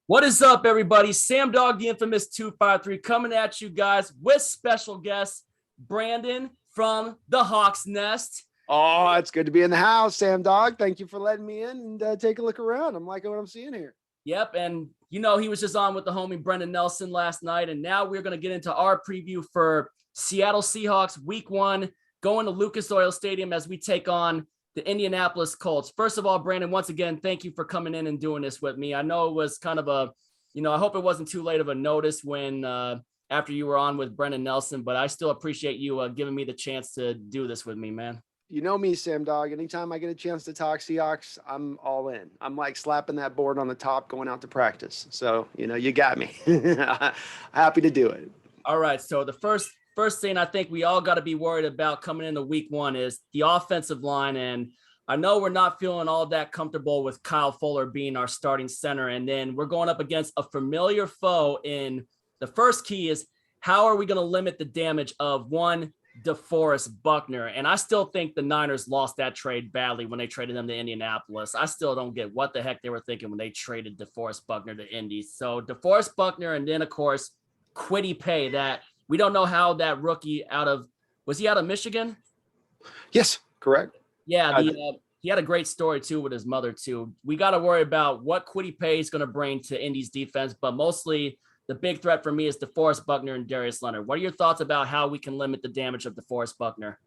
What is up, everybody? Sam Dog, the infamous 253, coming at you guys with special guest Brandon from the Hawks Nest. Oh, it's good to be in the house, Sam Dog. Thank you for letting me in and take a look around. I'm liking what I'm seeing here. Yep, and he was just on with the homie Quentin Nelson last night, and now we're going to get into our preview for Seattle Seahawks Week 1, going to Lucas Oil Stadium as we take on the Indianapolis Colts. First of all, Brandon, once again, thank you for coming in and doing this with me. I know it was kind of I hope it wasn't too late of a notice when after you were on with Brendan Nelson, but I still appreciate you giving me the chance to do this with me, man. You know me, Sam Dog. Anytime I get a chance to talk Seahawks, I'm all in. I'm like slapping that board on the top going out to practice. So, you got me. Happy to do it. All right. So the first thing I think we all got to be worried about coming into Week 1 is the offensive line. And I know we're not feeling all that comfortable with Kyle Fuller being our starting center. And then we're going up against a familiar foe. In the first key is, how are we going to limit the damage of one DeForest Buckner? And I still think the Niners lost that trade badly when they traded him to Indianapolis. I still don't get what the heck they were thinking when they traded DeForest Buckner to Indy. So DeForest Buckner, and then of course Kwity Paye, that we don't know how that rookie was he out of Michigan? Yes, correct. Yeah, he had a great story too with his mother too. We got to worry about what Kwity Paye is going to bring to Indy's defense, but mostly the big threat for me is DeForest Buckner and Darius Leonard. What are your thoughts about how we can limit the damage of DeForest Buckner?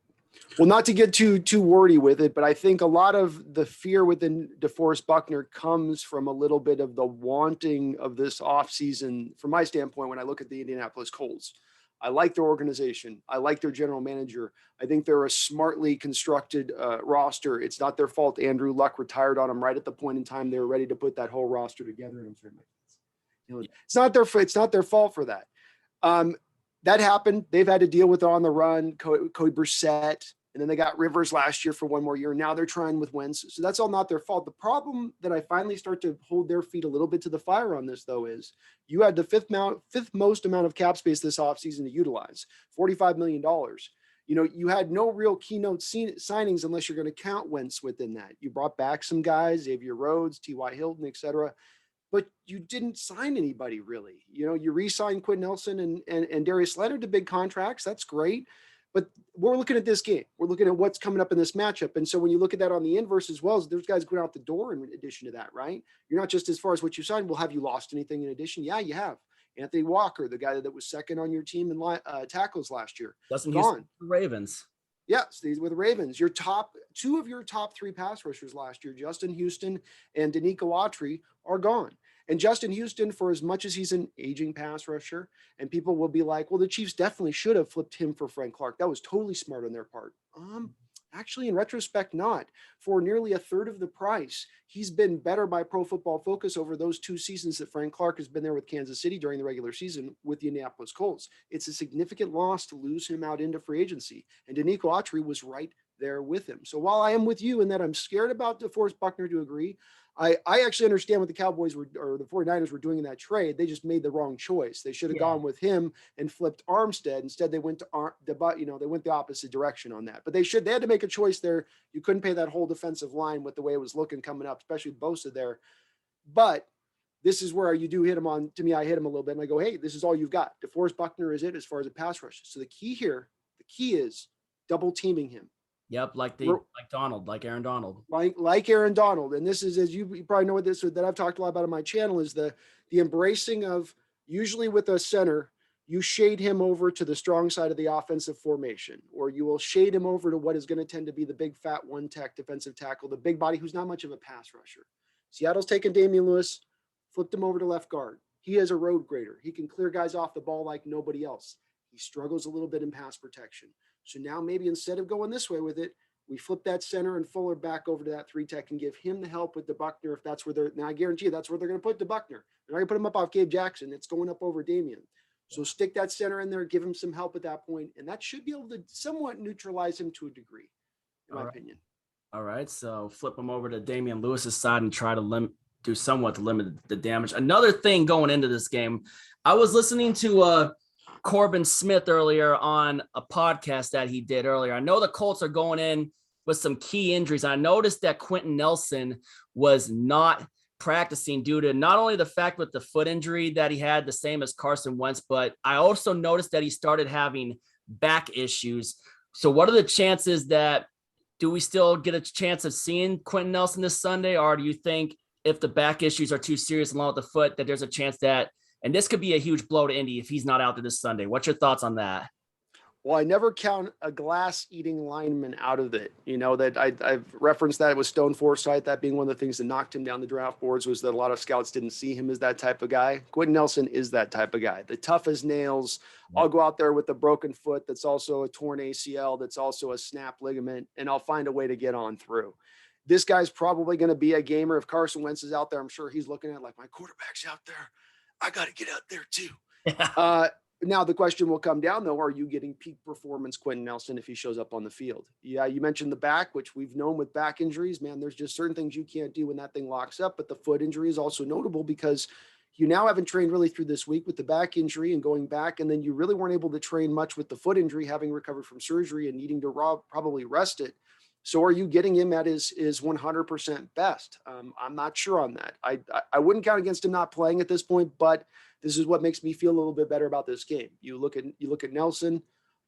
Well, not to get too wordy with it, but I think a lot of the fear within DeForest Buckner comes from a little bit of the wanting of this offseason. From my standpoint, when I look at the Indianapolis Colts, I like their organization. I like their general manager. I think they're a smartly constructed roster. It's not their fault Andrew Luck retired on them right at the point in time they were ready to put that whole roster together. And it's not their fault for that. That happened. They've had to deal with it on the run. Cody Brissett, and then they got Rivers last year for one more year. Now they're trying with Wentz. So that's all not their fault. The problem that I finally start to hold their feet a little bit to the fire on this, though, is you had the fifth most amount of cap space this offseason to utilize, $45 million. You had no real keynote signings unless you're going to count Wentz within that. You brought back some guys, Xavier Rhodes, T.Y. Hilton, et cetera, but you didn't sign anybody really. You re-signed Quentin Nelson and Darius Leonard to big contracts. That's great. But we're looking at this game. We're looking at what's coming up in this matchup. And so when you look at that on the inverse as well, there's guys going out the door in addition to that, right? You're not just as far as what you signed. Well, have you lost anything in addition? Yeah, you have. Anthony Walker, the guy that was second on your team in tackles last year. Justin Houston, Ravens. Yes, these with the Ravens. Two of your top three pass rushers last year, Justin Houston and Danico Autry, are gone. And Justin Houston, for as much as he's an aging pass rusher, and people will be like, well, the Chiefs definitely should have flipped him for Frank Clark. That was totally smart on their part. Actually, in retrospect, not. For nearly a third of the price, he's been better by Pro Football Focus over those 2 seasons that Frank Clark has been there with Kansas City during the regular season with the Indianapolis Colts. It's a significant loss to lose him out into free agency. And Danico Autry was right there with him. So while I am with you in that I'm scared about DeForest Buckner to agree, I actually understand what the Cowboys or the 49ers were doing in that trade. They just made the wrong choice. They should have gone with him and flipped Armstead. Instead, they went they went the opposite direction on that. But they had to make a choice there. You couldn't pay that whole defensive line with the way it was looking coming up, especially Bosa there. But this is where you do hit him on. To me, I hit him a little bit and I go, hey, this is all you've got. DeForest Buckner is it as far as a pass rush. So the key is double teaming him. Yep, like Aaron Donald. Like Aaron Donald. And this is, as you probably know what this that I've talked a lot about on my channel, is the embracing of, usually with a center, you shade him over to the strong side of the offensive formation, or you will shade him over to what is going to tend to be the big fat one-tech defensive tackle, the big body who's not much of a pass rusher. Seattle's taken Damian Lewis, flipped him over to left guard. He is a road grader. He can clear guys off the ball like nobody else. He struggles a little bit in pass protection. So now maybe instead of going this way with it, we flip that center and Fuller back over to that 3-tech and give him the help with the Buckner if that's where now I guarantee you that's where they're going to put the Buckner. They're not going to put him up off Gabe Jackson. It's going up over Damian. So stick that center in there, give him some help at that point, and that should be able to somewhat neutralize him to a degree, in my opinion. All right, so flip him over to Damian Lewis's side and try to do somewhat to limit the damage. Another thing going into this game, I was listening to Corbin Smith earlier on a podcast that he did earlier. I know the Colts are going in with some key injuries. I noticed that Quentin Nelson was not practicing due to not only the fact with the foot injury that he had, the same as Carson Wentz, but I also noticed that he started having back issues. So what are the chances that do we still get a chance of seeing Quentin Nelson this Sunday? Or do you think if the back issues are too serious along with the foot, that there's a chance that, and this could be a huge blow to Indy if he's not out there this Sunday? What's your thoughts on that? Well, I never count a glass-eating lineman out of it. You know, that I've referenced that with Stone Forsythe, that being one of the things that knocked him down the draft boards, was that a lot of scouts didn't see him as that type of guy. Quentin Nelson is that type of guy. The tough as nails. I'll go out there with a broken foot that's also a torn ACL, that's also a snap ligament, and I'll find a way to get on through. This guy's probably going to be a gamer. If Carson Wentz is out there, I'm sure he's looking at like, my quarterback's out there, I got to get out there too. Now the question will come down though, are you getting peak performance Quentin Nelson if he shows up on the field? Yeah, you mentioned the back, which we've known with back injuries, man, there's just certain things you can't do when that thing locks up. But the foot injury is also notable because you now haven't trained really through this week with the back injury and going back, and then you really weren't able to train much with the foot injury, having recovered from surgery and needing to probably rest it. So are you getting him at his 100% best? I'm not sure on that. I wouldn't count against him not playing at this point, but this is what makes me feel a little bit better about this game. You look at Nelson,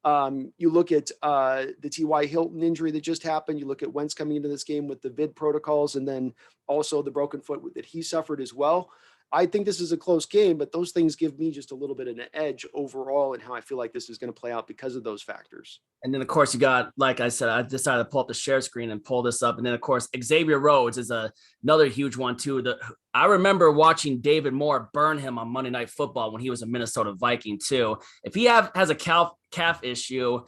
you look at the T.Y. Hilton injury that just happened. You look at Wentz coming into this game with the vid protocols, and then also the broken foot that he suffered as well. I think this is a close game, but those things give me just a little bit of an edge overall in how I feel like this is going to play out because of those factors. And then, of course, you got, like I said, I decided to pull up the share screen and pull this up. And then, of course, Xavier Rhodes is another huge one, too. I remember watching David Moore burn him on Monday Night Football when he was a Minnesota Viking, too. If he has a calf issue,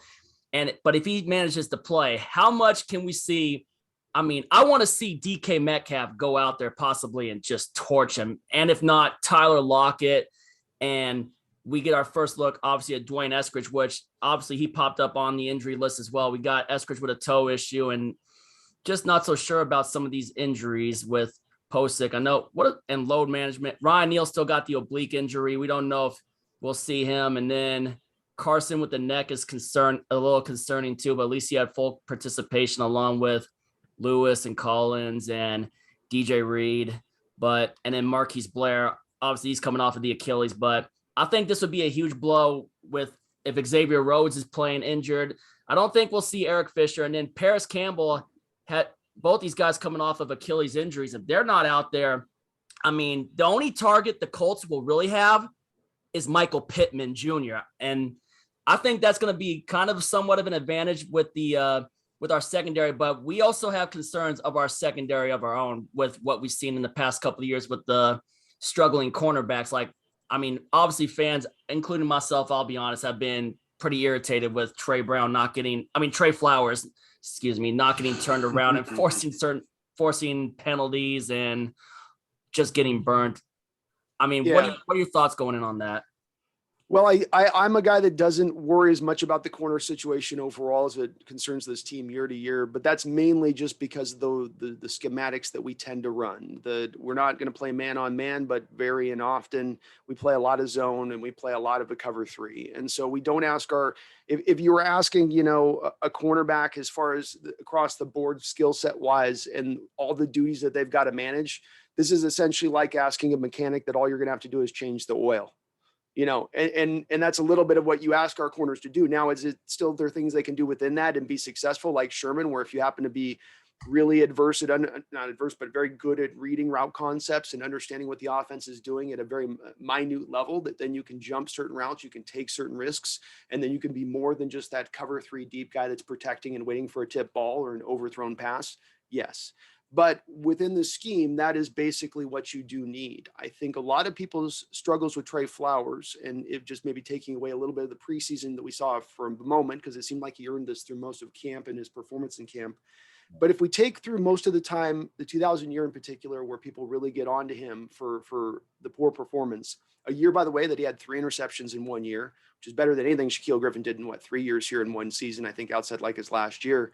but if he manages to play, how much can we see? I mean, I want to see DK Metcalf go out there possibly and just torch him. And if not, Tyler Lockett. And we get our first look, obviously, at Dwayne Eskridge, which obviously he popped up on the injury list as well. We got Eskridge with a toe issue and just not so sure about some of these injuries with Posick. I know and load management. Ryan Neal still got the oblique injury. We don't know if we'll see him. And then Carson with the neck is a little concerning too, but at least he had full participation along with Lewis and Collins and DJ Reed, and then Marquise Blair, obviously he's coming off of the Achilles, but I think this would be a huge blow if Xavier Rhodes is playing injured. I don't think we'll see Eric Fisher, and then Paris Campbell had both these guys coming off of Achilles injuries. If they're not out there, I mean, the only target the Colts will really have is Michael Pittman Jr. And I think that's going to be kind of somewhat of an advantage with our secondary, but we also have concerns of our secondary of our own with what we've seen in the past couple of years with the struggling cornerbacks. Like, I mean, obviously fans, including myself, I'll be honest, have been pretty irritated with Trey Flowers, not getting turned around and forcing penalties and just getting burnt. I mean, Yeah. What are your thoughts going in on that? Well, I'm a guy that doesn't worry as much about the corner situation overall as it concerns this team year to year, but that's mainly just because of the schematics that we tend to run. We're not going to play man on man, but very often we play a lot of zone and we play a lot of a cover three. And so we don't ask if you were asking, a cornerback as far as across the board skill set wise and all the duties that they've got to manage, this is essentially like asking a mechanic that all you're going to have to do is change the oil. And that's a little bit of what you ask our corners to do. Now, is it still there are things they can do within that and be successful, like Sherman, where if you happen to be really not adverse, but very good at reading route concepts and understanding what the offense is doing at a very minute level, that then you can jump certain routes, you can take certain risks, and then you can be more than just that cover three deep guy that's protecting and waiting for a tip ball or an overthrown pass. Yes. But within the scheme, that is basically what you do need. I think a lot of people's struggles with Trey Flowers, and it just maybe taking away a little bit of the preseason that we saw for a moment, because it seemed like he earned this through most of camp and his performance in camp. But if we take through most of the time, the 2000 year in particular, where people really get onto him for the poor performance, a year, by the way, that he had 3 interceptions in 1 year, which is better than anything Shaquille Griffin did in 3 years here in one season, I think, outside like his last year.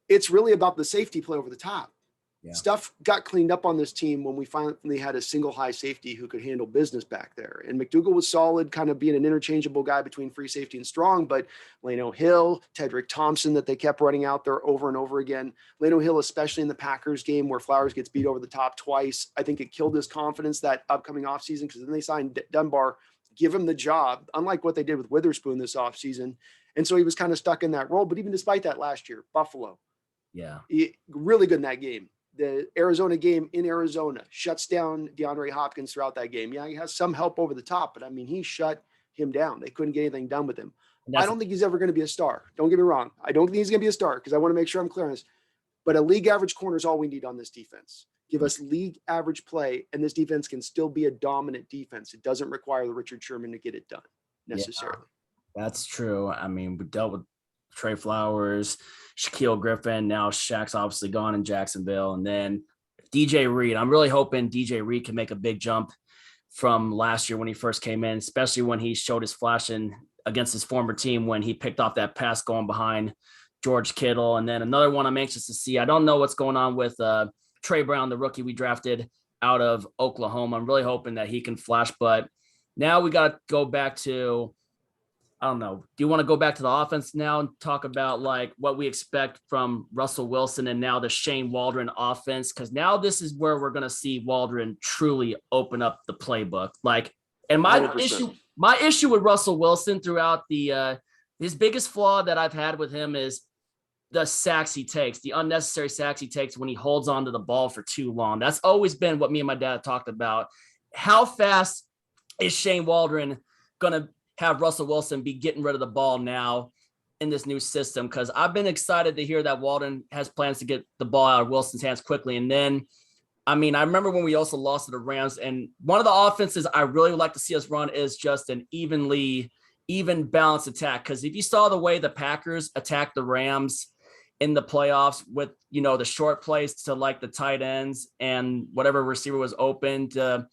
It's really about the safety play over the top. Stuff got cleaned up on this team when we finally had a single high safety who could handle business back there. And McDougal was solid, kind of being an interchangeable guy between free safety and strong, but Lano Hill, Tedrick Thompson that they kept running out there over and over again. Lano Hill, especially in the Packers game where Flowers gets beat over the top twice, I think it killed his confidence that upcoming offseason, because then they signed Dunbar, give him the job, unlike what they did with Witherspoon this offseason. And so he was kind of stuck in that role. But even despite that last year, Buffalo, really good in that game. The Arizona game in Arizona shuts down DeAndre Hopkins throughout that game. Yeah, he has some help over the top, but I mean, he shut him down. They couldn't get anything done with him. I don't think he's ever going to be a star. Don't get me wrong. I don't think he's going to be a star, because I want to make sure I'm clear on this. But a league average corner is all we need on this defense. Give us league average play, and this defense can still be a dominant defense. It doesn't require the Richard Sherman to get it done necessarily. Yeah, that's true. I mean, we dealt with Trey Flowers, Shaquille Griffin. Now Shaq's obviously gone in Jacksonville. And then DJ Reed. I'm really hoping DJ Reed can make a big jump from last year when he first came in, especially when he showed his flashing against his former team when he picked off that pass going behind George Kittle. And then another one I'm anxious to see. I don't know what's going on with Trey Brown, the rookie we drafted out of Oklahoma. I'm really hoping that he can flash. But now we got to go back to, I don't know. Do you want to go back to the offense now and talk about like what we expect from Russell Wilson and now the Shane Waldron offense? Because now this is where we're going to see Waldron truly open up the playbook. Like, and my 100%. issue with Russell Wilson throughout the his biggest flaw that I've had with him is the sacks he takes, the unnecessary sacks he takes when he holds on to the ball for too long. That's always been what me and my dad talked about. How fast is Shane Waldron going to have Russell Wilson be getting rid of the ball now in this new system? Because I've been excited to hear that Waldron has plans to get the ball out of Wilson's hands quickly. And then, I mean, I remember when we also lost to the Rams, and one of the offenses I really would like to see us run is just an even balanced attack. Because if you saw the way the Packers attacked the Rams in the playoffs with, you know, the short plays to like the tight ends and whatever receiver was open to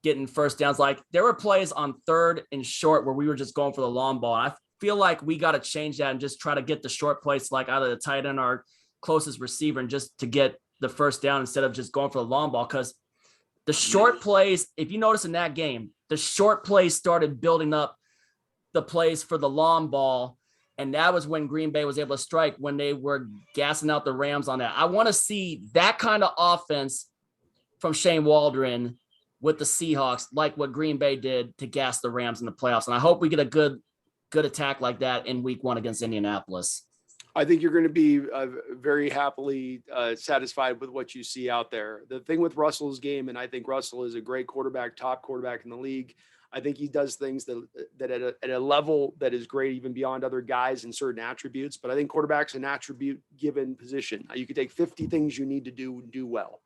getting first downs, like there were plays on third and short where we were just going for the long ball. I feel like we got to change that and just try to get the short plays like out of the tight end, our closest receiver, and just to get the first down instead of just going for the long ball. Because the short plays, if you notice in that game, the short plays started building up the plays for the long ball. And that was when Green Bay was able to strike, when they were gassing out the Rams on that. I want to see that kind of offense from Shane Waldron with the Seahawks, like what Green Bay did to gas the Rams in the playoffs. And I hope we get a good attack like that in week 1 against Indianapolis. I think you're going to be very happily satisfied with what you see out there. The thing with Russell's game, and I think Russell is a great quarterback, top quarterback in the league. I think he does things that at a level that is great, even beyond other guys in certain attributes. But I think quarterback's an attribute given position. You could take 50 things you need to do well.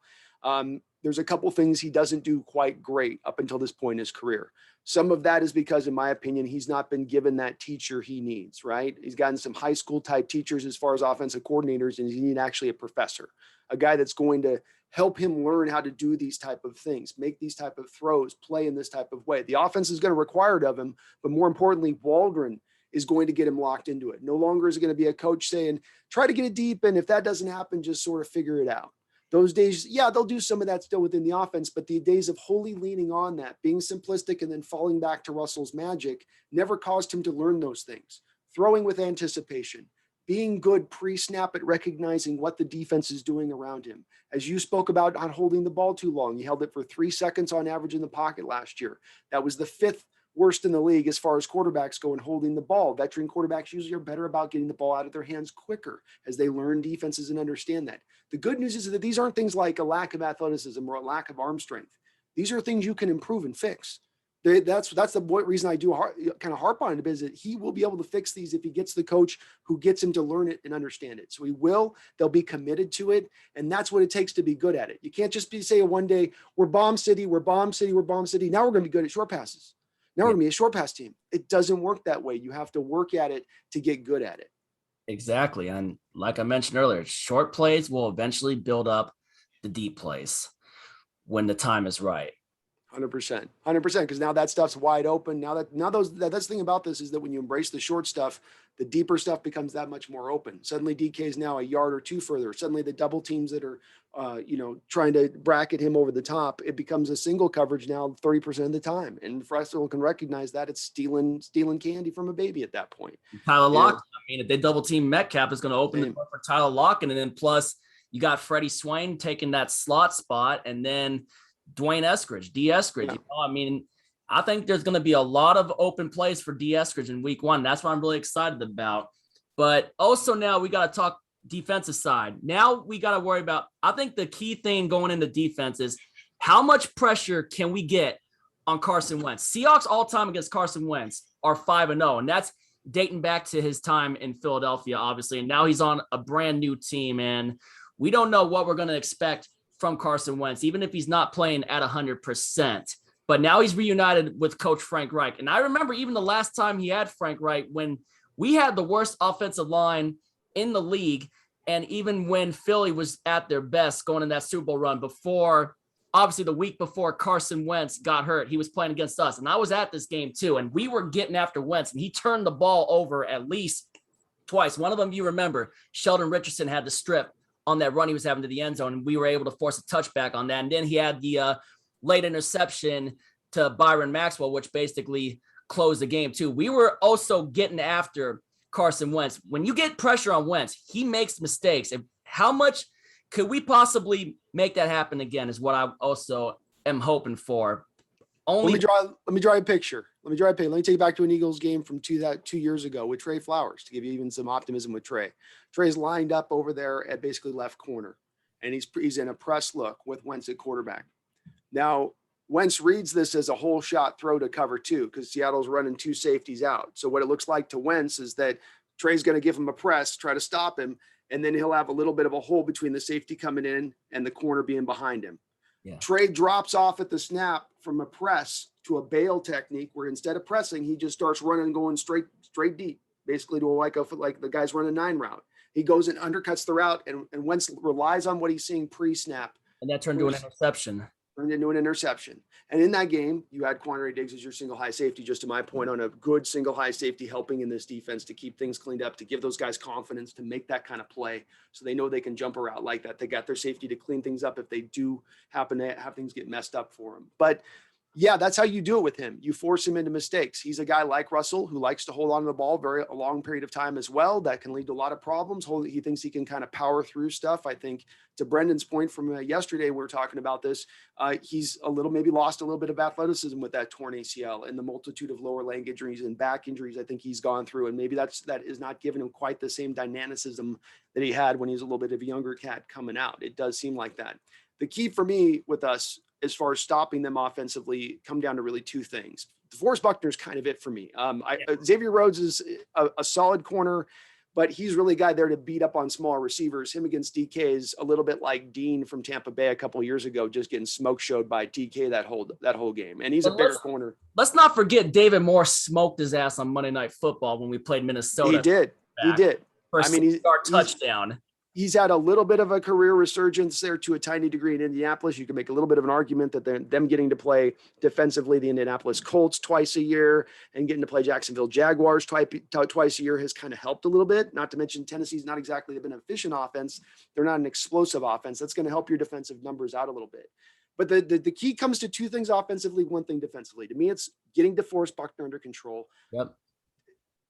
There's a couple things he doesn't do quite great up until this point in his career. Some of that is because, in my opinion, he's not been given that teacher he needs, right? He's gotten some high school type teachers as far as offensive coordinators, and he needs actually a professor, a guy that's going to help him learn how to do these type of things, make these type of throws, play in this type of way. The offense is going to require it of him, but more importantly, Waldron is going to get him locked into it. No longer is it going to be a coach saying, try to get it deep, and if that doesn't happen, just sort of figure it out. Those days, yeah, they'll do some of that still within the offense, but the days of wholly leaning on that, being simplistic and then falling back to Russell's magic never caused him to learn those things. Throwing with anticipation, being good pre-snap at recognizing what the defense is doing around him. As you spoke about not holding the ball too long, he held it for 3 seconds on average in the pocket last year. That was the 5th worst in the league as far as quarterbacks go in holding the ball. Veteran quarterbacks usually are better about getting the ball out of their hands quicker as they learn defenses and understand that. The good news is that these aren't things like a lack of athleticism or a lack of arm strength. These are things you can improve and fix. That's the reason I do kind of harp on it, is that he will be able to fix these if he gets the coach who gets him to learn it and understand it. So he will, they'll be committed to it. And that's what it takes to be good at it. You can't just say one day, we're bomb city, we're bomb city, we're bomb city. Now we're going to be good at short passes. Now we're going to be a short pass team. It doesn't work that way. You have to work at it to get good at it. Exactly. And like I mentioned earlier, short plays will eventually build up the deep plays when the time is right. 100%, 100%. Because now that stuff's wide open. That's the thing about this is that when you embrace the short stuff, the deeper stuff becomes that much more open. Suddenly DK is now a yard or two further. Suddenly the double teams that are, trying to bracket him over the top, it becomes a single coverage now 30% of the time. And Fressel can recognize that it's stealing candy from a baby at that point. Tyler Lockett. I mean, if they double team Metcalf, it's going to open the door for Tyler Lockett. And then plus you got Freddie Swain taking that slot spot, and then Dwayne Eskridge, D. Eskridge. Yeah. I mean, I think there's going to be a lot of open plays for D. Eskridge in week 1. That's what I'm really excited about. But also now we got to talk defensive side. Now we got to worry about, I think the key thing going into defense is how much pressure can we get on Carson Wentz? Seahawks all time against Carson Wentz are 5-0, and that's dating back to his time in Philadelphia, obviously. And now he's on a brand new team, and we don't know what we're going to expect from Carson Wentz, even if he's not playing at 100%. But now he's reunited with Coach Frank Reich. And I remember even the last time he had Frank Reich, when we had the worst offensive line in the league, and even when Philly was at their best going in that Super Bowl run before, obviously the week before Carson Wentz got hurt, he was playing against us. And I was at this game too, and we were getting after Wentz, and he turned the ball over at least twice. One of them, you remember, Sheldon Richardson had the strip on that run he was having to the end zone, and we were able to force a touchback on that. And then he had the late interception to Byron Maxwell, which basically closed the game too. We were also getting after Carson Wentz. When you get pressure on Wentz, he makes mistakes. And how much could we possibly make that happen again is what I also am hoping for. Let me draw a picture. Let me take you back to an Eagles game from 2 years ago with Trey Flowers to give you even some optimism with Trey. Trey's lined up over there at basically left corner, and he's in a press look with Wentz at quarterback. Now, Wentz reads this as a whole shot throw to cover 2 because Seattle's running 2 safeties out. So what it looks like to Wentz is that Trey's going to give him a press, try to stop him, and then he'll have a little bit of a hole between the safety coming in and the corner being behind him. Yeah. Trey drops off at the snap from a press to a bail technique where instead of pressing, he just starts running, going straight deep, basically to like the guy's running 9 route. He goes and undercuts the route, and Wentz relies on what he's seeing pre-snap. And that turned into an interception. And in that game, you had Quandre Diggs as your single high safety, just to my point, on a good single high safety, helping in this defense to keep things cleaned up, to give those guys confidence to make that kind of play so they know they can jump around like that. They got their safety to clean things up if they do happen to have things get messed up for them. But yeah, that's how you do it with him. You force him into mistakes. He's a guy like Russell who likes to hold on to the ball a long period of time as well. That can lead to a lot of problems. He thinks he can kind of power through stuff. I think to Brendan's point from yesterday, we were talking about this. He's maybe lost a little bit of athleticism with that torn ACL and the multitude of lower leg injuries and back injuries I think he's gone through. And maybe that is not giving him quite the same dynamicism that he had when he was a little bit of a younger cat coming out. It does seem like that. The key for me with us, as far as stopping them offensively, come down to really 2 things. DeForest Buckner is kind of it for me. Xavier Rhodes is a solid corner, but he's really a guy there to beat up on small receivers. Him against DK is a little bit like Dean from Tampa Bay a couple of years ago, just getting smoke showed by DK that whole game. And he's a bigger corner. Let's not forget David Moore smoked his ass on Monday Night Football when we played Minnesota. He did. First touchdown. He's had a little bit of a career resurgence there to a tiny degree in Indianapolis. You can make a little bit of an argument that them getting to play defensively the Indianapolis Colts twice a year and getting to play Jacksonville Jaguars twice a year has kind of helped a little bit. Not to mention Tennessee's not exactly been an efficient offense. They're not an explosive offense. That's going to help your defensive numbers out a little bit. But the key comes to 2 things offensively, 1 thing defensively. To me, it's getting DeForest Buckner under control. Yep.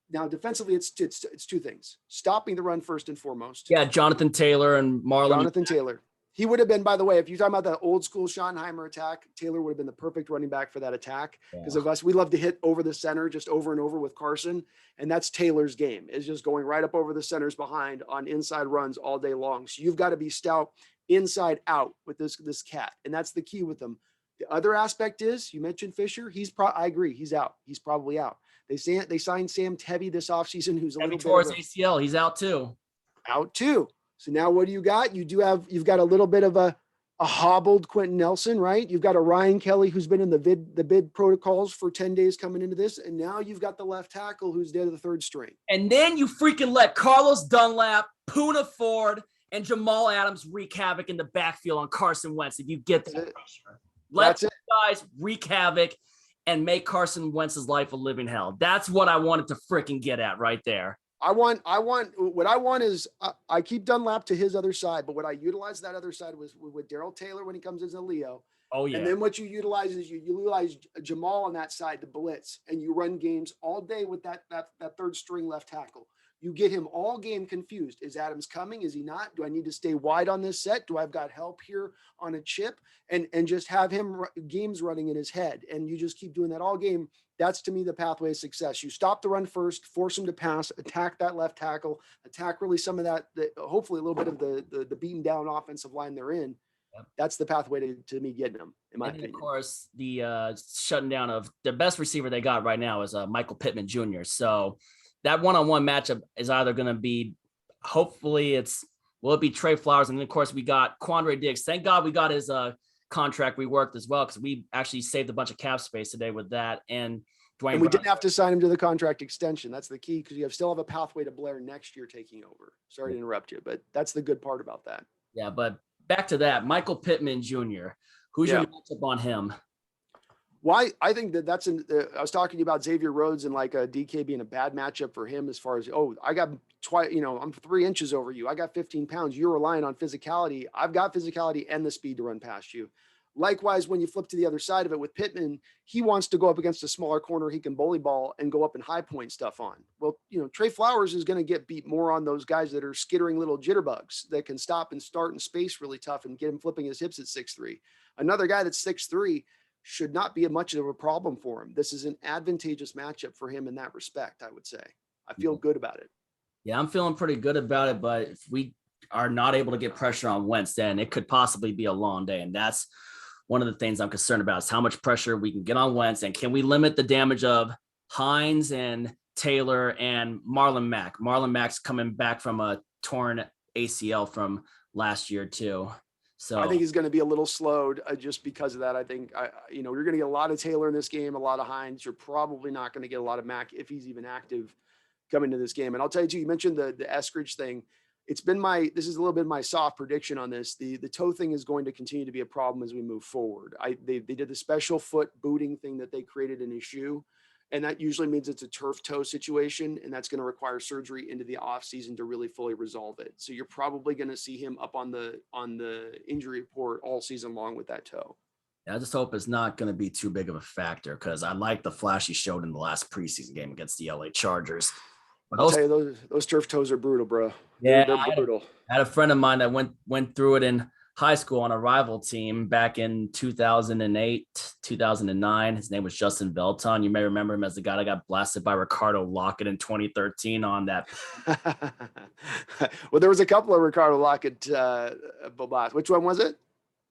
Now, defensively, it's 2 things. Stopping the run first and foremost. Yeah, Jonathan Taylor and Marlon. Jonathan Taylor. He would have been, by the way, if you're talking about that old school Schottenheimer attack, Taylor would have been the perfect running back for that attack. Because of us, we love to hit over the center just over and over with Carson. And that's Taylor's game, is just going right up over the centers behind on inside runs all day long. So you've got to be stout inside out with this cat. And that's the key with them. The other aspect is, you mentioned Fisher. I agree. He's out. He's probably out. They signed Sam Tevy this offseason, who's a little bit tore his ACL. He's out too. So now what do you got? You've got a little bit of a hobbled Quentin Nelson, right? You've got a Ryan Kelly who's been in the bid protocols for 10 days coming into this. And now you've got the left tackle who's dead to the 3rd string. And then you freaking let Carlos Dunlap, Poona Ford, and Jamal Adams wreak havoc in the backfield on Carson Wentz if you get that pressure. Let guys wreak havoc and make Carson Wentz's life a living hell. That's what I wanted to freaking get at right there. What I want is I keep Dunlap to his other side, but what I utilize that other side was with Darrell Taylor when he comes as a Leo. Oh, yeah. And then what you utilize is you utilize Jamal on that side to blitz, and you run games all day with that third string left tackle. You get him all game confused. Is Adams coming? Is he not? Do I need to stay wide on this set? Do I've got help here on a chip? And just have him games running in his head. And you just keep doing that all game. That's to me the pathway of success. You stop the run first, force him to pass, attack that left tackle, attack really some of that, hopefully a little bit of the beaten down offensive line they're in. That's the pathway to me getting them, in my opinion. Of course, the shutting down of the best receiver they got right now is Michael Pittman Jr. So that one-on-one matchup is either going to be, hopefully will it be Trey Flowers? And then of course we got Quandre Diggs. Thank God we got his contract reworked as well, because we actually saved a bunch of cap space today with that. And Dwayne and we didn't have to sign him to the contract extension. That's the key, because you still have a pathway to Blair next year taking over. Sorry to interrupt you, but that's the good part about that. Yeah, but back to that, Michael Pittman Jr. Who's your matchup on him? Why? I think that's I was talking to you about Xavier Rhodes and like a DK being a bad matchup for him as far as, I got twice, I'm 3 inches over you. I got 15 pounds. You're relying on physicality. I've got physicality and the speed to run past you. Likewise, when you flip to the other side of it with Pittman, he wants to go up against a smaller corner he can bully ball and go up and high point stuff on. Well, Trey Flowers is going to get beat more on those guys that are skittering little jitterbugs that can stop and start in space really tough and get him flipping his hips at 6'3". Another guy that's 6'3" should not be much of a problem for him. This is an advantageous matchup for him in that respect, I would say. I feel good about it. Yeah, I'm feeling pretty good about it, but if we are not able to get pressure on Wentz, then it could possibly be a long day. And that's one of the things I'm concerned about, is how much pressure we can get on Wentz, and can we limit the damage of Hines and Taylor and Marlon Mack. Marlon Mack's coming back from a torn ACL from last year too. So I think he's going to be a little slowed just because of that. I think, you're going to get a lot of Taylor in this game, a lot of Hines. You're probably not going to get a lot of Mack if he's even active coming to this game. And I'll tell you too, you mentioned the Eskridge thing. This is a little bit my soft prediction on this. The toe thing is going to continue to be a problem as we move forward. They did the special foot booting thing that they created in his shoe. And that usually means it's a turf toe situation, and that's going to require surgery into the off season to really fully resolve it. So you're probably going to see him up on the injury report all season long with that toe. Yeah, I just hope it's not going to be too big of a factor, because I like the flash he showed in the last preseason game against the LA Chargers. But I'll tell you, those turf toes are brutal, bro. Yeah, they're brutal. I had a friend of mine that went through it in high school on a rival team back in 2008, 2009. His name was Justin Velton. You may remember him as the guy that got blasted by Ricardo Lockett in 2013 on that. Well, there was a couple of Ricardo Lockett blasts. Which one was it?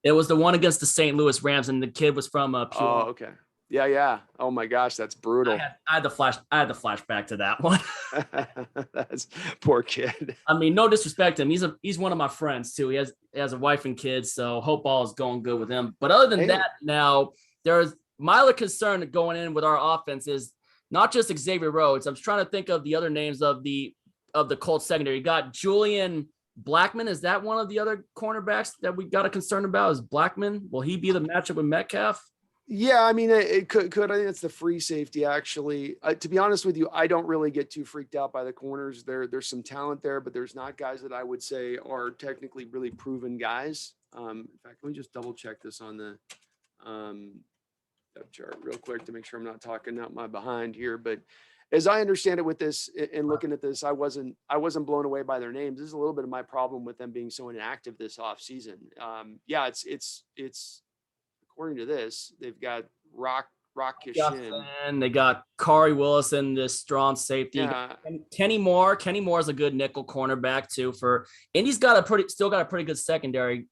It was the one against the St. Louis Rams, and the kid was from Pure. Oh, okay. Yeah. Oh my gosh, that's brutal. I had to flash back to that one. That's poor kid. I mean, no disrespect to him. He's one of my friends too. He has a wife and kids, so hope all is going good with him. But other than that, now there's my other concern going in with our offense is not just Xavier Rhodes. I'm trying to think of the other names of the Colts secondary. You got Julian Blackman. Is that one of the other cornerbacks that we got a concern about? Is Blackman? Will he be the matchup with Metcalf? Yeah, I mean, it could. I think it's the free safety, actually. To be honest with you, I don't really get too freaked out by the corners. There's some talent there, but there's not guys that I would say are technically really proven guys. In fact, let me just double check this on the depth chart real quick to make sure I'm not talking out my behind here. But as I understand it with this and looking at this, I wasn't blown away by their names. This is a little bit of my problem with them being so inactive this offseason. Yeah, it's according to this, they've got Rock Kishin. They got Kari Willison, this strong safety. Yeah. Kenny Moore. Kenny Moore is a good nickel cornerback too. And he's still got a pretty good secondary.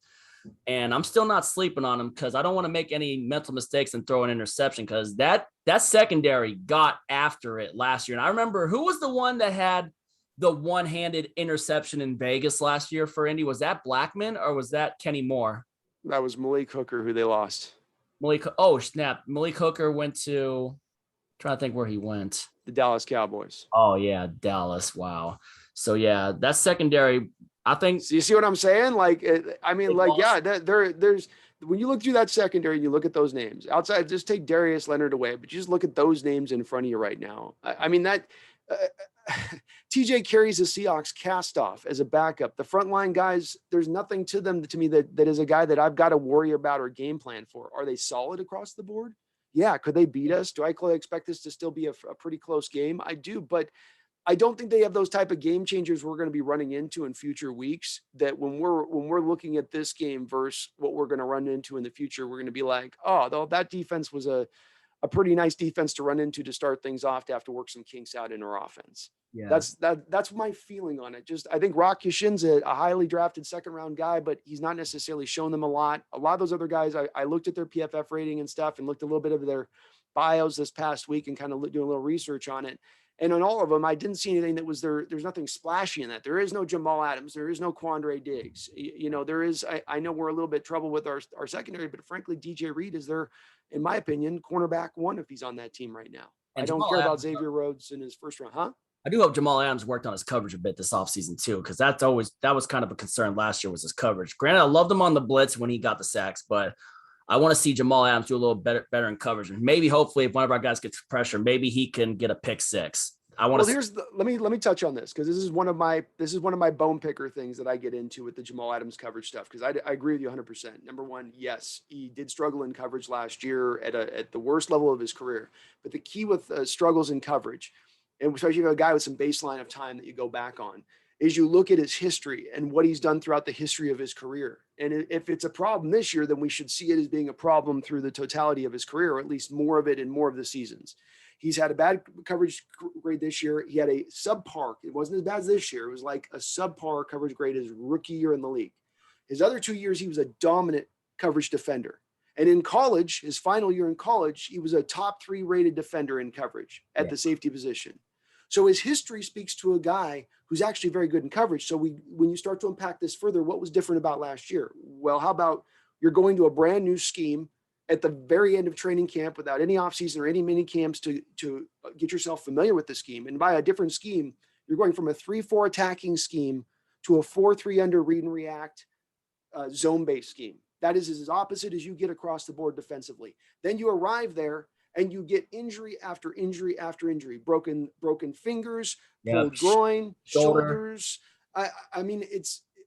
And I'm still not sleeping on him, because I don't want to make any mental mistakes and throw an interception, because that secondary got after it last year. And I remember, who was the one that had the one-handed interception in Vegas last year for Indy? Was that Blackman or was that Kenny Moore? That was Malik Hooker, who they lost. Oh, snap. Malik Hooker went to, trying to think where he went. The Dallas Cowboys. Oh, yeah, Dallas. Wow. So, yeah, that secondary, I think. So you see what I'm saying? Like, there's when you look through that secondary and you look at those names outside, just take Darius Leonard away, but you just look at those names in front of you right now. I mean, that TJ carries the Seahawks cast off as a backup. The frontline guys, there's nothing to them to me that is a guy that I've got to worry about or game plan for. Are they solid across the board? Yeah. Could they beat us? Do I expect this to still be a pretty close game? I do, but I don't think they have those type of game changers we're going to be running into in future weeks, that when we're looking at this game versus what we're going to run into in the future, we're going to be like, oh, though that defense was a pretty nice defense to run into to start things off, to have to work some kinks out in our offense. Yeah. That's my feeling on it. Just, I think Rock Yashin's a highly drafted second round guy, but he's not necessarily shown them a lot. A lot of those other guys, I looked at their PFF rating and stuff and looked a little bit of their bios this past week and kind of doing a little research on it. And on all of them, I didn't see anything that was there. There's nothing splashy in that. There is no Jamal Adams. There is no Quandre Diggs. You know, there is, I know we're a little bit trouble with our secondary, but frankly, DJ Reed is there, in my opinion, cornerback one if he's on that team right now. And I don't care about Xavier Rhodes in his first round, huh? I do hope Jamal Adams worked on his coverage a bit this offseason too, because that was kind of a concern last year, was his coverage. Granted, I loved him on the blitz when he got the sacks, but I want to see Jamal Adams do a little better in coverage. And maybe, hopefully, if one of our guys gets pressure, maybe he can get a pick six. Let me touch on this, because this is one of my bone picker things that I get into with the Jamal Adams coverage stuff, because I agree with you 100%. Number one, yes, he did struggle in coverage last year at the worst level of his career. But the key with struggles in coverage, and especially if you have a guy with some baseline of time that you go back on, is you look at his history and what he's done throughout the history of his career. And if it's a problem this year, then we should see it as being a problem through the totality of his career, or at least more of it in more of the seasons. He's had a bad coverage grade this year. He had a subpar. It wasn't as bad as this year. It was like a subpar coverage grade his rookie year in the league. His other 2 years, he was a dominant coverage defender. And in college, his final year in college, he was a top 3 rated defender in coverage at the safety position. So his history speaks to a guy who's actually very good in coverage. So when you start to unpack this further, what was different about last year? Well, how about you're going to a brand new scheme at the very end of training camp without any offseason or any mini camps to get yourself familiar with the scheme. And by a different scheme, you're going from a 3-4 attacking scheme to a 4-3 under read and react zone-based scheme. That is as opposite as you get across the board defensively. Then you arrive there and you get injury after injury after injury, broken fingers, pulled groin, shoulders. I mean,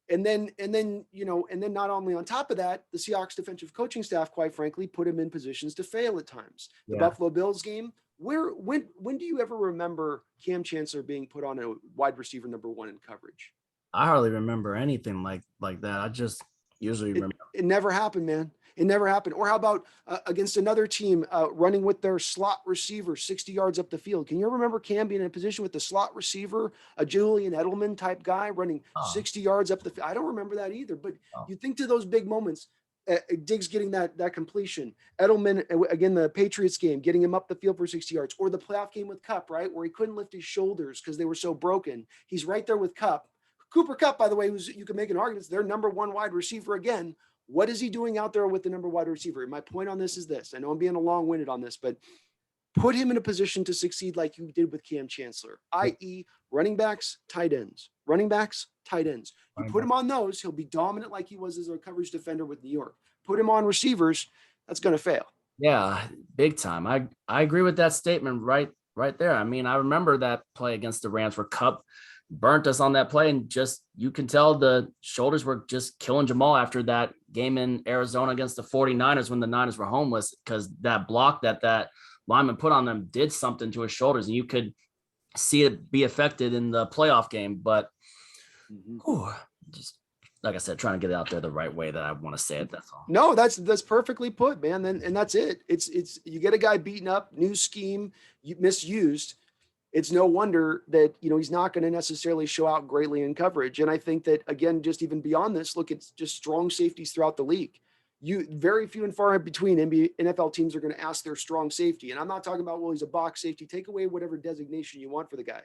and then not only on top of that, the Seahawks defensive coaching staff, quite frankly, put him in positions to fail at times. The Buffalo Bills game, when do you ever remember Cam Chancellor being put on a wide receiver number 1 in coverage? I hardly remember anything like that. I just usually remember. It never happened, man. It never happened. Or how about against another team running with their slot receiver 60 yards up the field? Can you remember Cam being in a position with the slot receiver, a Julian Edelman type guy running 60 yards up the field? I don't remember that either. But you think to those big moments, Diggs getting that completion, Edelman, again, the Patriots game, getting him up the field for 60 yards, or the playoff game with Kupp, right, where he couldn't lift his shoulders because they were so broken. He's right there with Kupp. Cooper Kupp, by the way, you can make an argument, it's their number 1 wide receiver again. What is he doing out there with the number wide receiver? And my point on this is this. I know I'm being a long-winded on this, but put him in a position to succeed like you did with Cam Chancellor, i.e. running backs, tight ends. Running backs, tight ends. You put him on those, he'll be dominant like he was as a coverage defender with New York. Put him on receivers, that's going to fail. Yeah, big time. I agree with that statement right there. I mean, I remember that play against the Rams where Kupp burnt us on that play, and just you can tell the shoulders were just killing Jamal after that game in Arizona against the 49ers when the Niners were homeless, because that block that lineman put on them did something to his shoulders, and you could see it be affected in the playoff game. But just like I said, trying to get it out there the right way that I want to say it. That's all. No, that's perfectly put, man. And that's it. It's you get a guy beaten up, new scheme, misused. It's no wonder that, he's not going to necessarily show out greatly in coverage. And I think that, again, just even beyond this, look, it's just strong safeties throughout the league. Very few and far between NFL teams are going to ask their strong safety. And I'm not talking about, well, he's a box safety. Take away whatever designation you want for the guy.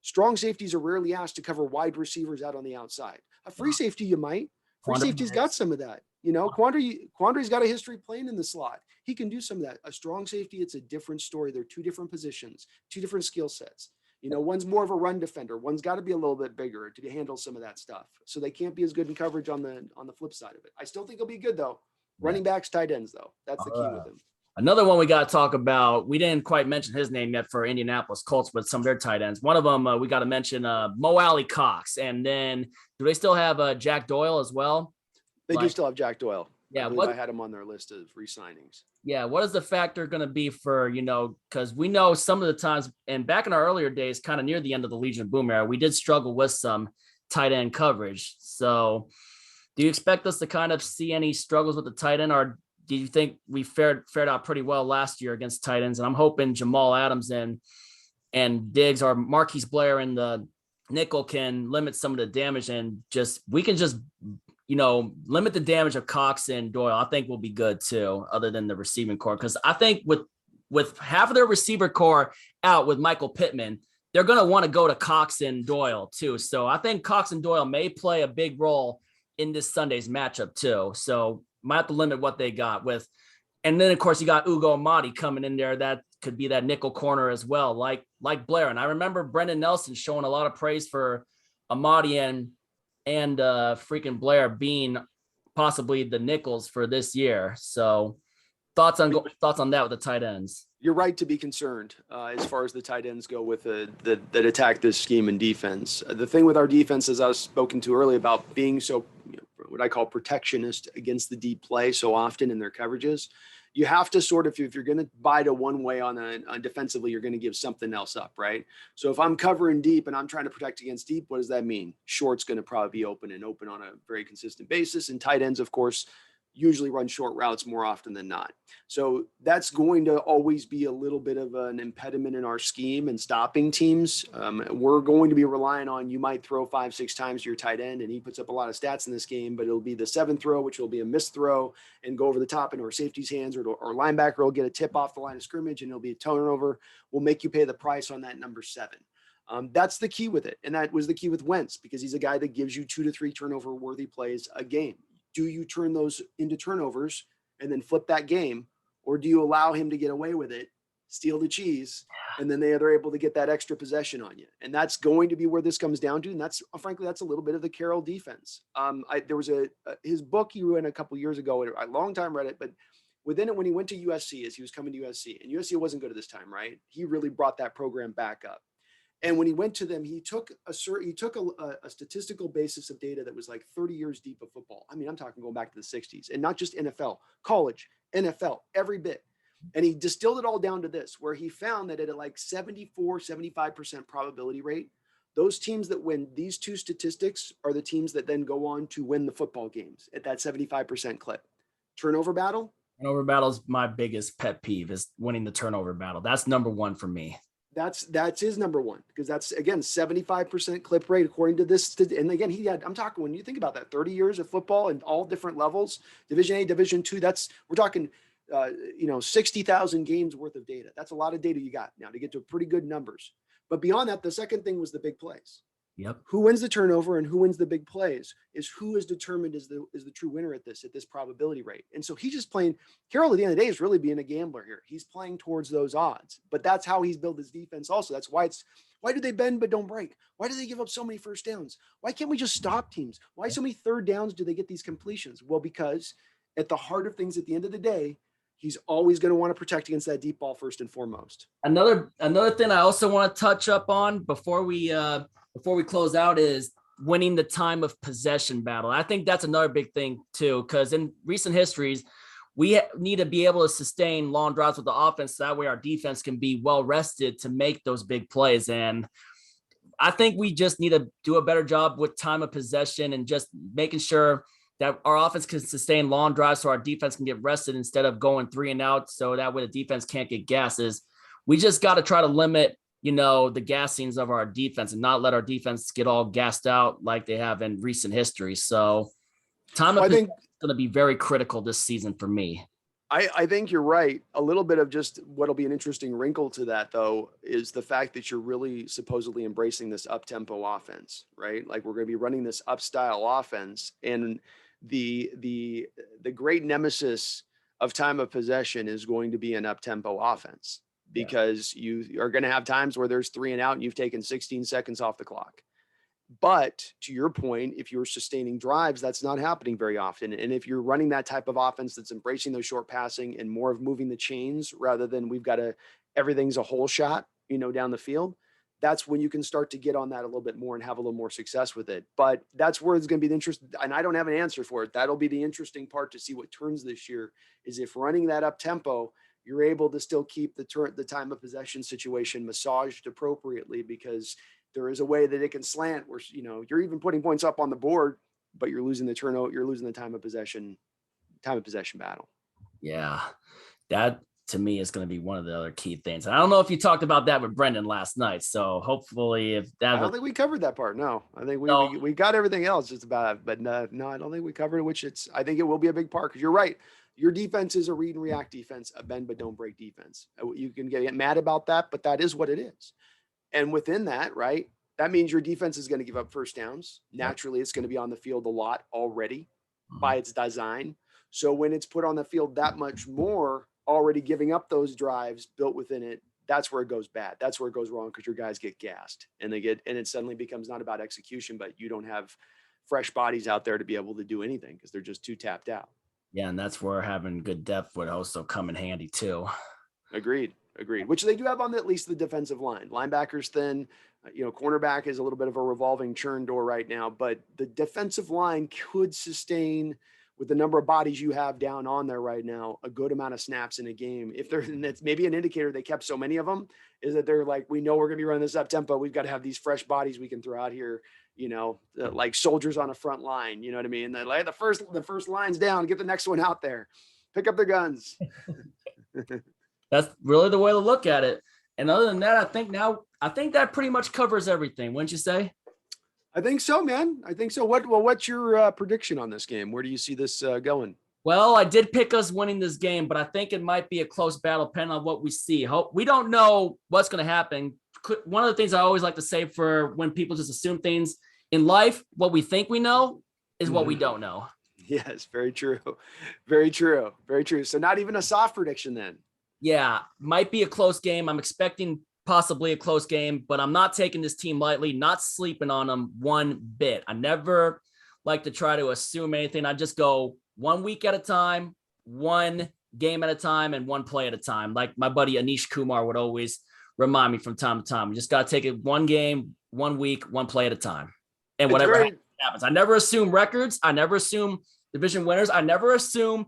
Strong safeties are rarely asked to cover wide receivers out on the outside. A free safety, you might. Free safety's got some of that. Quandre's got a history playing in the slot. He can do some of that. A strong safety, it's a different story. They're 2 different positions, 2 different skill sets. One's more of a run defender. One's got to be a little bit bigger to handle some of that stuff. So they can't be as good in coverage on the flip side of it. I still think he'll be good though. Running backs, tight ends, though. That's the All key right. with him. Another one we got to talk about. We didn't quite mention his name yet for Indianapolis Colts, but some of their tight ends. One of them we got to mention Mo Alley Cox, and then do they still have Jack Doyle as well? They do still have Jack Doyle. Yeah, I believe I had him on their list of re-signings. Yeah, what is the factor going to be for, because we know some of the times, and back in our earlier days, kind of near the end of the Legion of Boom era, we did struggle with some tight end coverage. So do you expect us to kind of see any struggles with the tight end, or do you think we fared out pretty well last year against tight ends? And I'm hoping Jamal Adams and Diggs or Marquise Blair in the nickel can limit some of the damage, and we can just limit the damage of Cox and Doyle. I think we'll be good too, other than the receiving core. Because I think with half of their receiver core out with Michael Pittman, they're going to want to go to Cox and Doyle too. So I think Cox and Doyle may play a big role in this Sunday's matchup too. So might have to limit what they got with. And then of course you got Ugo Amadi coming in there. That could be that nickel corner as well, like Blair. And I remember Brendan Nelson showing a lot of praise for Amadi and freaking Blair being possibly the nickels for this year. So thoughts on that with the tight ends? You're right to be concerned as far as the tight ends go with that attack this scheme and defense. The thing with our defense, as I was spoken to earlier, about being so what I call protectionist against the deep play so often in their coverages, you have to sort of, if you're going to bite a one way on defensively, you're going to give something else up, right? So if I'm covering deep and I'm trying to protect against deep, what does that mean? Short's going to probably be open on a very consistent basis. And tight ends, of course, usually run short routes more often than not. So that's going to always be a little bit of an impediment in our scheme and stopping teams. We're going to be relying on, you might throw 5-6 times to your tight end and he puts up a lot of stats in this game, but it'll be the 7th throw, which will be a missed throw and go over the top into our safety's hands, or linebacker will get a tip off the line of scrimmage and it'll be a turnover. We'll make you pay the price on that number 7. That's the key with it. And that was the key with Wentz, because he's a guy that gives you 2 to 3 turnover worthy plays a game. Do you turn those into turnovers and then flip that game? Or do you allow him to get away with it, steal the cheese, and then they're able to get that extra possession on you? And that's going to be where this comes down to. And that's, frankly, that's a little bit of the Carroll defense. There was his book he wrote a couple years ago. I long time read it, but within it, when he went to USC, as he was coming to USC, and USC wasn't good at this time, right? He really brought that program back up. And when he went to them, he took a statistical basis of data that was like 30 years deep of football. I mean, I'm talking going back to the 60s, and not just NFL, college, NFL, every bit. And he distilled it all down to this, where he found that at a like 75% probability rate, those teams that win these two statistics are the teams that then go on to win the football games at that 75% clip. Turnover battle? Turnover battle is my biggest pet peeve, is winning the turnover battle. That's number one for me. That's his number one, because that's, again, 75% clip rate according to this. And again, I'm talking, when you think about that, 30 years of football and all different levels, Division A, Division II, we're talking, 60,000 games worth of data. That's a lot of data you got now to get to pretty good numbers. But beyond that, the second thing was the big plays. Yep. Who wins the turnover and who wins the big plays is who is determined as the true winner at this probability rate. And so he's just playing. Carroll at the end of the day is really being a gambler here. He's playing towards those odds, but that's how he's built his defense also. That's why why do they bend but don't break? Why do they give up so many first downs? Why can't we just stop teams? Why so many third downs do they get these completions? Well, because at the heart of things at the end of the day, he's always going to want to protect against that deep ball first and foremost. Another thing I also want to touch up on before we close out is winning the time of possession battle. I think that's another big thing too, because in recent histories, we need to be able to sustain long drives with the offense. So that way our defense can be well rested to make those big plays. And I think we just need to do a better job with time of possession and just making sure that our offense can sustain long drives so our defense can get rested instead of going 3 and out. So that way the defense can't get gases. We just got to try to limit, the gassings of our defense and not let our defense get all gassed out like they have in recent history. So time of possession is going to be very critical this season for me. I think you're right. A little bit of just what'll be an interesting wrinkle to that, though, is the fact that you're really supposedly embracing this up-tempo offense, right? Like, we're going to be running this up-style offense, and the great nemesis of time of possession is going to be an up-tempo offense, because you are going to have times where there's 3 and out and you've taken 16 seconds off the clock. But to your point, if you're sustaining drives, that's not happening very often. And if you're running that type of offense that's embracing those short passing and more of moving the chains rather than everything's a whole shot, down the field, that's when you can start to get on that a little bit more and have a little more success with it. But that's where it's going to be the interest. And I don't have an answer for it. That'll be the interesting part to see what turns this year, is if running that up tempo, you're able to still keep the time of possession situation massaged appropriately, because there is a way that it can slant where, you're even putting points up on the board, but you're losing the turnover, you're losing the time of possession battle. Yeah. That to me is going to be one of the other key things. And I don't know if you talked about that with Brendan last night. So hopefully if that, I don't think we covered that part. No, I think we got everything else just about it, but no, I don't think we covered it, I think it will be a big part, because you're right. Your defense is a read and react defense, a bend but don't break defense. You can get mad about that, but that is what it is. And within that, right, that means your defense is going to give up first downs. Naturally, it's going to be on the field a lot already by its design. So when it's put on the field that much more, already giving up those drives built within it, that's where it goes bad. That's where it goes wrong, because your guys get gassed and it suddenly becomes not about execution, but you don't have fresh bodies out there to be able to do anything because they're just too tapped out. Yeah, and that's where having good depth would also come in handy too. Agreed. Which they do have on at least the defensive line. Linebackers thin, cornerback is a little bit of a revolving churn door right now, but the defensive line could sustain, with the number of bodies you have down on there right now, a good amount of snaps in a game. That's maybe an indicator they kept so many of them, is that they're like, we know we're going to be running this up tempo. We've got to have these fresh bodies we can throw out here, like soldiers on a front line, you know what I mean? They're like, the first line's down, get the next one out there, pick up their guns. That's really the way to look at it. And other than that, I think that pretty much covers everything. Wouldn't you say? I think so, man. I think so. What's your prediction on this game? Where do you see this going? Well, I did pick us winning this game, but I think it might be a close battle depending on what we see. We don't know what's going to happen. One of the things I always like to say for when people just assume things in life, what we think we know is what we don't know. Yes, very true. Very true. Very true. So not even a soft prediction then. Yeah, might be a close game. I'm expecting possibly a close game, but I'm not taking this team lightly, not sleeping on them one bit. I never like to try to assume anything. I just go 1 week at a time, one game at a time, and one play at a time. Like my buddy Anish Kumar would always remind me from time to time. We just got to take it 1 game, 1 week, one play at a time. And whatever happens. I never assume records. I never assume division winners. I never assume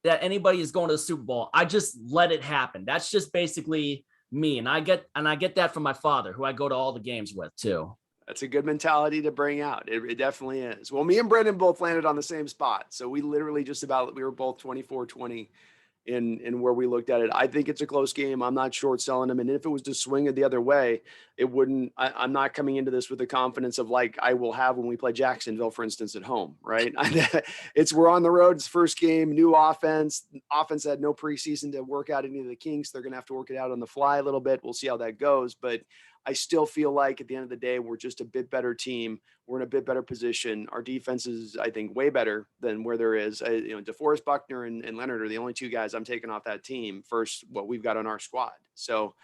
that anybody is going to the Super Bowl. I just let it happen. That's just basically me. And I get that from my father, who I go to all the games with too. That's a good mentality to bring out. It definitely is. Well, me and Brendan both landed on the same spot. So we literally we were both 24-20 in where we looked at it. I think it's a close game. I'm not short selling them. And if it was to swing it the other way, I'm not coming into this with the confidence of like I will have when we play Jacksonville, for instance, at home, right? We're on the road. It's first game, new offense. Offense had no preseason to work out any of the kinks. They're going to have to work it out on the fly a little bit. We'll see how that goes. But I still feel like at the end of the day, we're just a bit better team. We're in a bit better position. Our defense is, I think, way better than where there is. DeForest Buckner and Leonard are the only two guys I'm taking off that team first, what we've got on our squad. So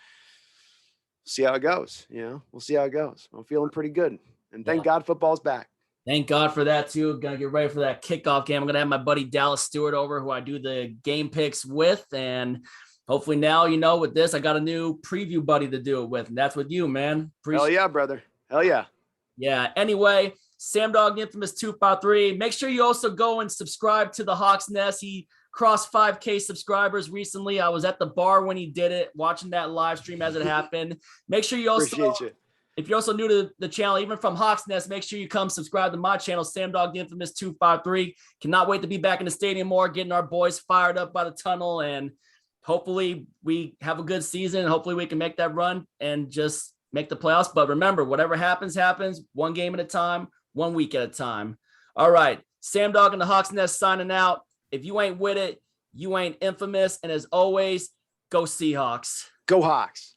see how it goes. We'll see how it goes. I'm feeling pretty good. And thank God football's back. Thank God for that too. Gonna get ready for that kickoff game. I'm gonna have my buddy Dallas Stewart over, who I do the game picks with, and hopefully now, with this, I got a new preview buddy to do it with, and that's with you, man. Hell yeah, brother. Hell yeah. Yeah. Anyway, Sam Dog Infamous 253. Make sure you also go and subscribe to the Hawks Nest. He crossed 5K subscribers recently. I was at the bar when he did it, watching that live stream as it happened. Make sure you also, if you're also new to the channel, even from Hawks Nest, make sure you come subscribe to my channel, Sam Dog Infamous 253. Cannot wait to be back in the stadium more, getting our boys fired up by the tunnel, and hopefully we have a good season. Hopefully we can make that run and just make the playoffs. But remember, whatever happens, happens. 1 game at a time, 1 week at a time. All right. Sam Dog and the Hawks Nest signing out. If you ain't with it, you ain't infamous. And as always, go Seahawks. Go Hawks.